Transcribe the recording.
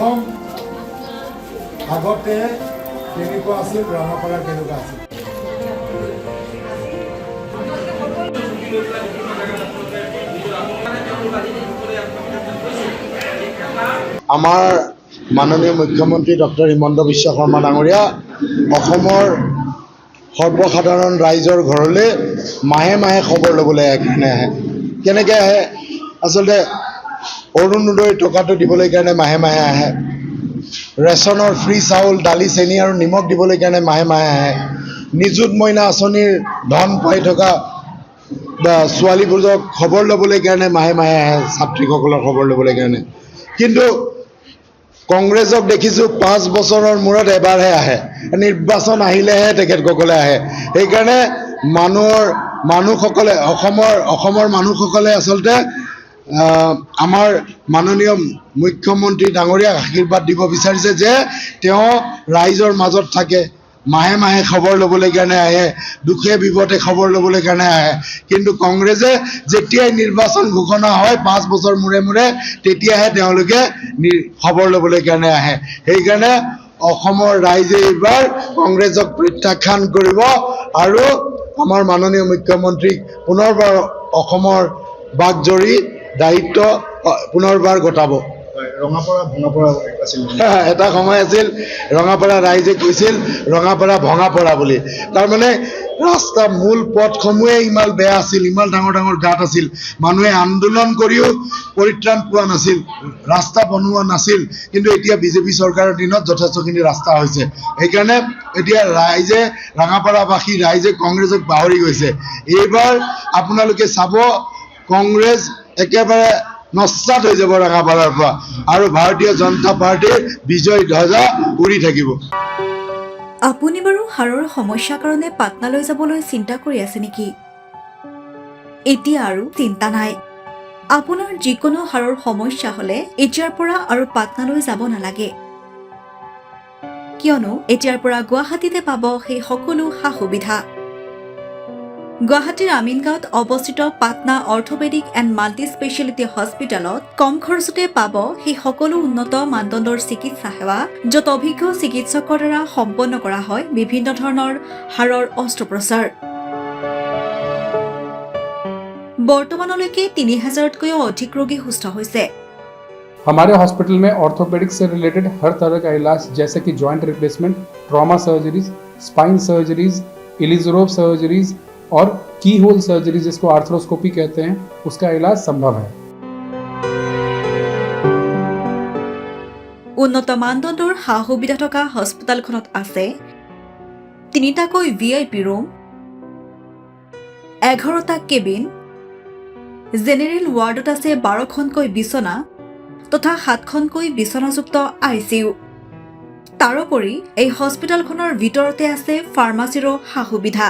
প্ৰথম আগতে কেনেকুৱা আছিল, ৰঙাপাৰা কেনেকুৱা আছিল? আমাৰ মাননীয় মুখ্যমন্ত্ৰী ডক্টৰ হিমন্ত বিশ্ব শৰ্মা ডাঙৰীয়া অসমৰ সৰ্বসাধাৰণ ৰাইজৰ ঘৰলৈ মাহে মাহে খবৰ ল'বলৈ আহে। কেনেকৈ আহে? আচলতে অৰুণোদয় টকাটো দিবলৈ কাৰণে মাহে মাহে আহে, ৰেচনৰ ফ্ৰী চাউল, দালি, চেনি আৰু নিমখ দিবলৈ কাৰণে মাহে মাহে আহে, নিযুত মইনা আঁচনিৰ ধন পাই থকা ছোৱালীবোৰক খবৰ ল'বলৈ কাৰণে মাহে মাহে আহে, ছাত্ৰীসকলৰ খবৰ ল'বলৈ কাৰণে। কিন্তু কংগ্ৰেছক দেখিছোঁ 5 বছৰৰ মূৰত এবাৰহে আহে, নিৰ্বাচন আহিলেহে তেখেতসকলে আহে। সেইকাৰণে মানুহসকলে অসমৰ মানুহসকলে আচলতে আমাৰ মাননীয় মুখ্যমন্ত্ৰী ডাঙৰীয়াক আশীৰ্বাদ দিব বিচাৰিছে যে তেওঁ ৰাইজৰ মাজত থাকে, মাহে মাহে খবৰ ল'বলৈ কাৰণে আহে, দুখে বিপদে খবৰ ল'বলৈ কাৰণে আহে। কিন্তু কংগ্ৰেছে যেতিয়াই নিৰ্বাচন ঘোষণা হয় 5 বছৰ মূৰে মূৰে তেতিয়াহে তেওঁলোকে খবৰ ল'বলৈ কাৰণে আহে। সেইকাৰণে অসমৰ ৰাইজে এইবাৰ কংগ্ৰেছক প্ৰত্যাখ্যান কৰিব আৰু আমাৰ মাননীয় মুখ্যমন্ত্ৰীক পুনৰবাৰ অসমৰ বাকজৰী দায়িত্ব পুনৰবাৰ গতাব। ৰঙাপাৰা ভঙাপাৰা আছিল, এটা সময় আছিল ৰঙাপাৰা ৰাইজে কৈছিল ৰঙাপাৰা ভঙাপৰা বুলি। তাৰমানে ৰাস্তা মূল পথসমূহে ইমান বেয়া আছিল, ইমান ডাঙৰ ডাঙৰ গাঁত আছিল, মানুহে আন্দোলন কৰিও পৰিত্ৰাণ পোৱা নাছিল, ৰাস্তা বনোৱা নাছিল। কিন্তু এতিয়া বিজেপি চৰকাৰৰ দিনত যথেষ্টখিনি ৰাস্তা হৈছে। সেইকাৰণে এতিয়া ৰঙাপাৰাবাসী ৰাইজে কংগ্ৰেছক পাহৰি গৈছে। এইবাৰ আপোনালোকে চাব, কংগ্ৰেছ একেবাৰে নস্বাত হৈ যাব ৰঙাপাৰাৰ পৰা, আৰু ভাৰতীয় জনতা পাৰ্টিৰ বিজয় ধ্বজা উৰি থাকিব। আপুনি বাৰু হাড়ৰ সমস্যাৰ কাৰণে পাটনালৈ যাবলৈ চিন্তা কৰি আছে নেকি? এতিয়া আৰু চিন্তা নাই। আপোনাৰ যিকোনো হাড়ৰ সমস্যা হ'লে এতিয়াৰ পৰা আৰু পাটনালৈ যাব নালাগে, কিয়নো এতিয়াৰ পৰা গুৱাহাটীতে পাব সেই সকলো সা সুবিধা। গুৱাহাটীৰ আমিনগাঁৱত অৱস্থিত Patna orthopaedic and multi speciality হস্পিটেলত কম খৰচতে পাব সেই সকলো উন্নত মানদণ্ডৰ চিকিৎসা সেৱা, য'ত অভিজ্ঞ চিকিৎসকৰ দ্বাৰা সম্পন্ন কৰা হয় বিভিন্ন ধৰণৰ হাড়ৰ অস্ত্ৰোপচাৰ। বৰ্তমানলৈকে 3000তকৈও অধিক ৰোগী সুস্থ হৈছে। हमारे हॉस्पिटल में ऑर्थोपेडिक्स से रिलेटेड हर तरह का इलाज जैसे कि joint replacement, trauma surgeries, spine surgeries, Ilizarov surgeries और की होल सर्जरी जिसको आर्थ्रोस्कोपी कहते हैं, उसका इलाज संभव है। উন্নত মানদণ্ডৰ সা সুবিধা থকা হস্পিটেলখনত আছে 3টাকৈ VIP ৰুম, 11টা কেবিন, জেনেৰেল ৱাৰ্ডত আছে 12খনকৈ বিচনা তথা 7খনকৈ বিচনাযুক্ত ICU। তাৰোপৰি এই হস্পিটেলখনৰ ভিতৰতে আছে ফাৰ্মাচীৰো সা সুবিধা।